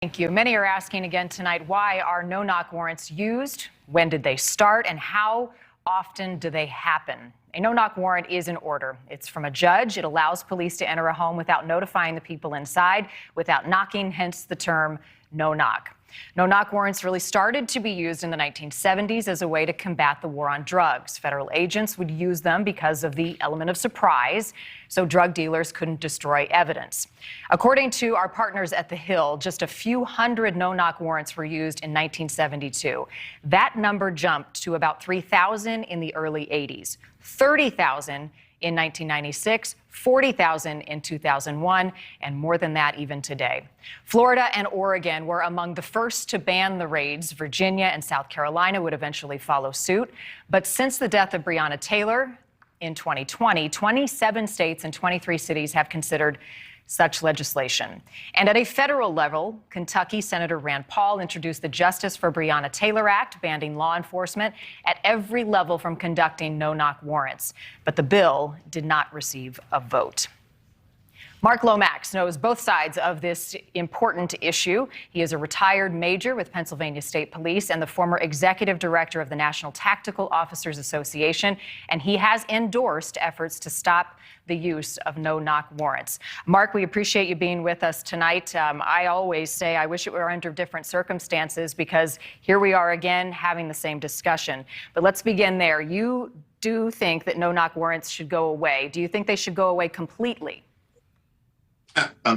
Thank you. Many are asking again tonight, why are no-knock warrants used? When did they start? And how often do they happen? A no-knock warrant is an order. It's from a judge. It allows police to enter a home without notifying the people inside, without knocking, hence the term no-knock. No-knock warrants really started to be used in the 1970s as a way to combat the war on drugs. Federal agents would use them because of the element of surprise, so drug dealers couldn't destroy evidence. According to our partners at The Hill, just a few hundred no-knock warrants were used in 1972. That number jumped to about 3,000 in the early 80s, 30,000 in 1996, 40,000 in 2001, and more than that even today. Florida and Oregon were among the first to ban the raids. Virginia and South Carolina would eventually follow suit. But since the death of Breonna Taylor in 2020, 27 states and 23 cities have considered such legislation. And at a federal level, Kentucky Senator Rand Paul introduced the Justice for Breonna Taylor Act, banning law enforcement at every level from conducting no-knock warrants. But the bill did not receive a vote. Mark Lomax knows both sides of this important issue. He is a retired major with Pennsylvania State Police and the former executive director of the National Tactical Officers Association, and he has endorsed efforts to stop the use of no-knock warrants. Mark, we appreciate you being with us tonight. I always say I wish it were under different circumstances, because here we are again having the same discussion. But let's begin there. You do think that no-knock warrants should go away. Do you think they should go away completely?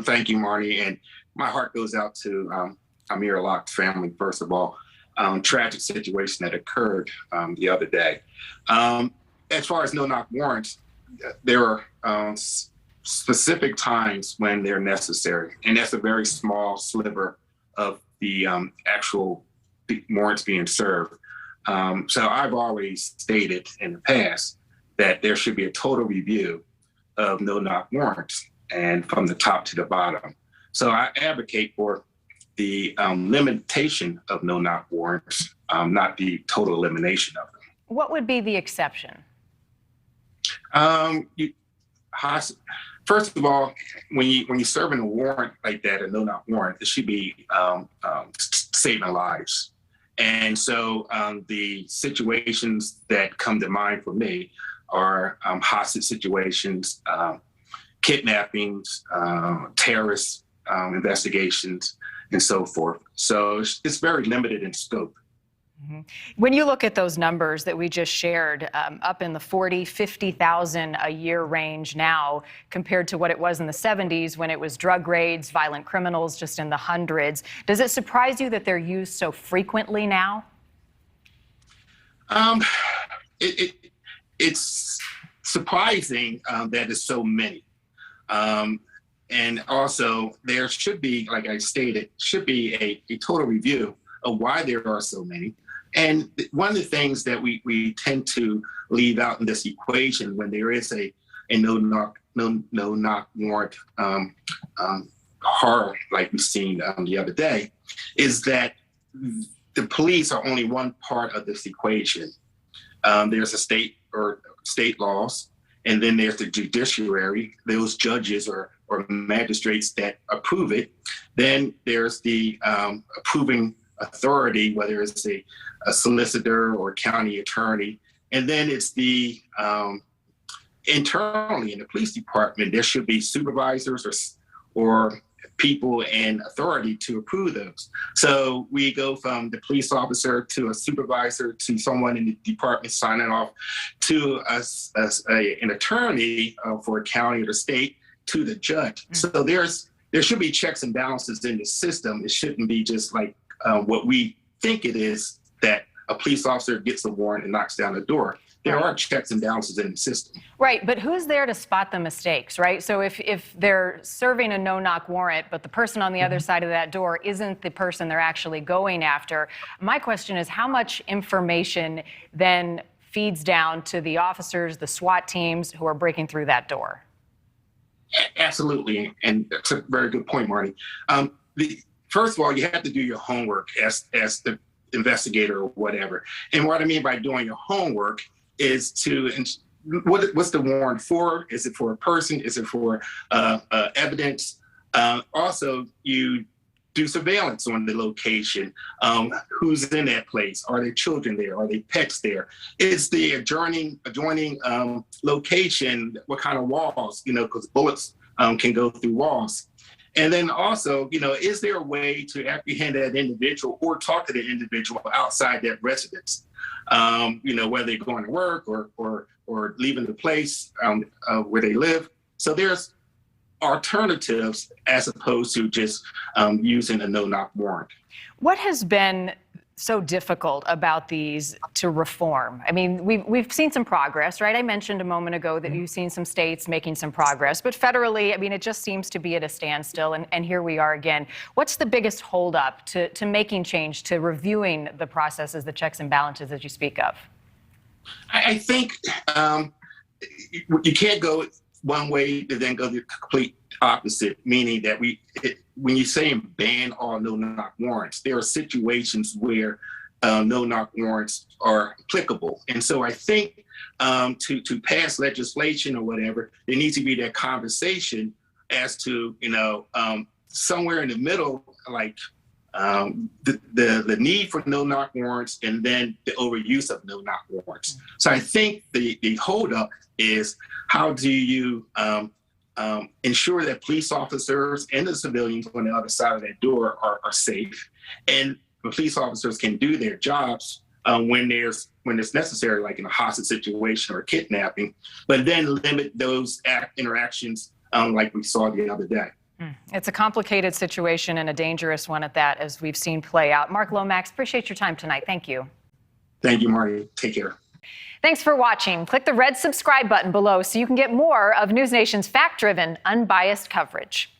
Thank you, Marty. And my heart goes out to Amir Locke's family, first of all. Tragic situation that occurred the other day. As far as no-knock warrants, there are specific times when they're necessary, and that's a very small sliver of the actual warrants being served. So I've always stated in the past that there should be a total review of no-knock warrants, and from the top to the bottom. So I advocate for the limitation of no-knock warrants, not the total elimination of them. What would be the exception? First of all, when you're serving a warrant like that, a no-knock warrant, it should be saving lives. And so the situations that come to mind for me are hostage situations, kidnappings, terrorist investigations, and so forth. So it's very limited in scope. Mm-hmm. When you look at those numbers that we just shared, up in the 40, 50,000 a year range now, compared to what it was in the 70s when it was drug raids, violent criminals just in the hundreds, does it surprise you that they're used so frequently now? It's surprising that it's so many. And also there should be, like I stated, should be a total review of why there are so many. And one of the things that we tend to leave out in this equation when there is a no-knock warrant horror like we've seen the other day, is that the police are only one part of this equation. There's a state laws, and then there's the judiciary, those judges or magistrates that approve it. Then there's the approving authority, whether it's a solicitor or county attorney. And then it's the internally in the police department, there should be supervisors or people in authority to approve those. So we go from the police officer to a supervisor to someone in the department signing off to an attorney for a county or the state to the judge. Mm-hmm. So there should be checks and balances in the system. It shouldn't be just like what we think it is, that a police officer gets a warrant and knocks down the door. There are checks and balances in the system. Right, but who's there to spot the mistakes, right? So if they're serving a no-knock warrant, but the person on the other side of that door isn't the person they're actually going after, my question is, how much information then feeds down to the officers, the SWAT teams who are breaking through that door? Absolutely, and that's a very good point, Marty. First of all, you have to do your homework as the investigator or whatever. And what I mean by doing your homework is what's the warrant for? Is it for a person? Is it for evidence? Also, you do surveillance on the location. Who's in that place? Are there children there? Are there pets there? Is the adjoining location, what kind of walls, because bullets can go through walls. And then also, is there a way to apprehend that individual or talk to the individual outside that residence? Whether they're going to work or leaving the place where they live. So there's alternatives as opposed to just using a no-knock warrant. What has been so difficult about these to reform? I mean, we've seen some progress, right? I mentioned a moment ago that you've seen some states making some progress, but federally, I mean, it just seems to be at a standstill, and here we are again. What's the biggest holdup to making change, to reviewing the processes, the checks and balances that you speak of? I think you can't go one way to then go the complete opposite, meaning that when you say ban all no-knock warrants, there are situations where no-knock warrants are applicable. And so I think to pass legislation or whatever, there needs to be that conversation as to, somewhere in the middle, like the need for no-knock warrants and then the overuse of no-knock warrants. So I think the holdup is, how do you ensure that police officers and the civilians on the other side of that door are safe, and the police officers can do their jobs when it's necessary, like in a hostage situation or a kidnapping, but then limit those interactions like we saw the other day. It's a complicated situation and a dangerous one at that, as we've seen play out. Mark Lomax, appreciate your time tonight. Thank you. Thank you, Marty. Take care. Thanks for watching. Click the red subscribe button below so you can get more of NewsNation's fact-driven, unbiased coverage.